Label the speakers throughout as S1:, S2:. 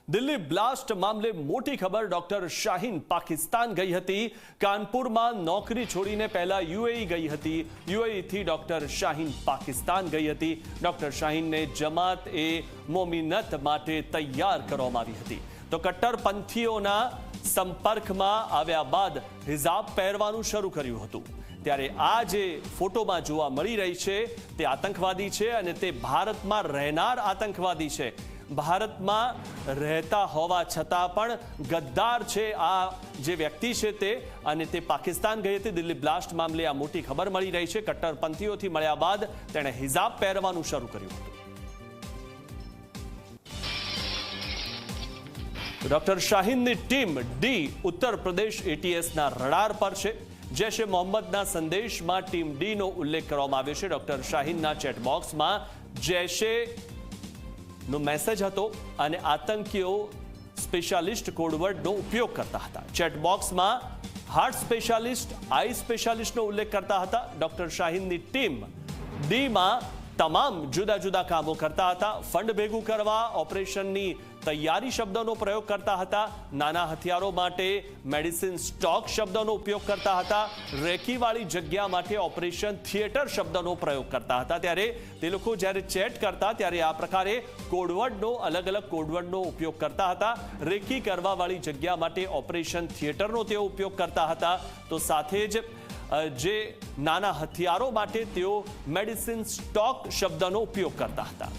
S1: Delhi blast મામલે મોટી ખબર. ડોક્ટર શાહીન પાકિસ્તાન ગઈ હતી. કાનપુરમાં નોકરી છોડીને પહેલા યુએઈ ગઈ હતી. યુએઈથી ડોક્ટર શાહીન પાકિસ્તાન ગઈ હતી. ડોક્ટર શાહીનને જમાત એ મોમિનત માટે તૈયાર કરવામાં આવી હતી. તો કટ્ટરપંથીઓના સંપર્કમાં આવ્યા બાદ હિજાબ પહેરવાનું શરૂ કર્યું હતું. ત્યારે આ જે ફોટોમાં જોવા મળી રહી છે તે આતંકવાદી છે અને તે ભારતમાં રહેનાર આતંકવાદી છે. ભારતમાં રહેતા હોવા છતાં પણ ગદ્દાર છે આ જે વ્યક્તિ છે તે, અને તે પાકિસ્તાન ગઈ હતી. દિલ્હી બ્લાસ્ટ મામલે આ મોટી ખબર મળી રહી છે. કટ્ટરપંથીઓથી મળ્યા બાદ તેણે હિજાબ પહેરવાનું શરૂ કર્યું હતું. Doctor શાહીનની team D Uttar Pradesh એટીએસના radar પર છે. જૈશ એ મોહમ્મદના સંદેશમાં ટીમ ડીનો ઉલ્લેખ કરવામાં આવ્યો છે. ડોક્ટર શાહીનના ચેટબોક્સમાં જૈશે નો મેસેજ હતો અને આતંકીઓ સ્પેશિયાલિસ્ટ કોડવર્ડનો ઉપયોગ કરતા હતા. ચેટબોક્સમાં હાર્ટ સ્પેશિયાલિસ્ટ, આઈ સ્પેશિયાલિસ્ટનો ઉલ્લેખ કરતા હતા. ડોક્ટર શાહીનની ટીમ ડીમાં તમામ જુદા જુદા કામો કરતા હતા. ફંડ ભેગું કરવા, ઓપરેશનની તૈયારી શબ્દનો પ્રયોગ કરતા હતા. નાના હથિયારો માટે મેડિસિન સ્ટોક શબ્દનો ઉપયોગ કરતા હતા. રેકીવાળી જગ્યા માટે ઓપરેશન થિયેટર શબ્દનો પ્રયોગ કરતા હતા. ત્યારે તે લોકો જ્યારે ચેટ કરતા ત્યારે આ પ્રકારે કોડવર્ડનો, અલગ અલગ કોડવર્ડનો ઉપયોગ કરતા હતા. રેકી કરવાવાળી જગ્યા માટે ઓપરેશન થિયેટરનો તેઓ ઉપયોગ કરતા હતા. તો સાથે જ જે નાના હથિયારો માટે તેઓ મેડિસિન સ્ટોક શબ્દનો ઉપયોગ કરતા હતા.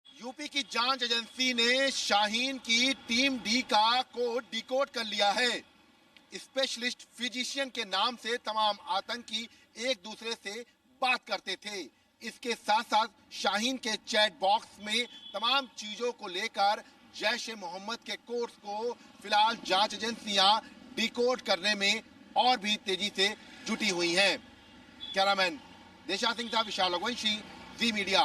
S2: यूपी की जांच एजेंसी ने शाहीन की टीम डी का कोड डिकोड कर लिया है. स्पेशलिस्ट फिजिशियन के नाम से तमाम आतंकी एक दूसरे से बात करते थे. इसके साथ साथ शाहीन के चैट बॉक्स में तमाम चीजों को लेकर जैश ए मोहम्मद के कोर्स को फिलहाल जांच एजेंसियां डिकोड करने में और भी तेजी से जुटी हुई हैं. कैमरामैन देशा सिंह था, विशाल रघुवंशी, जी मीडिया.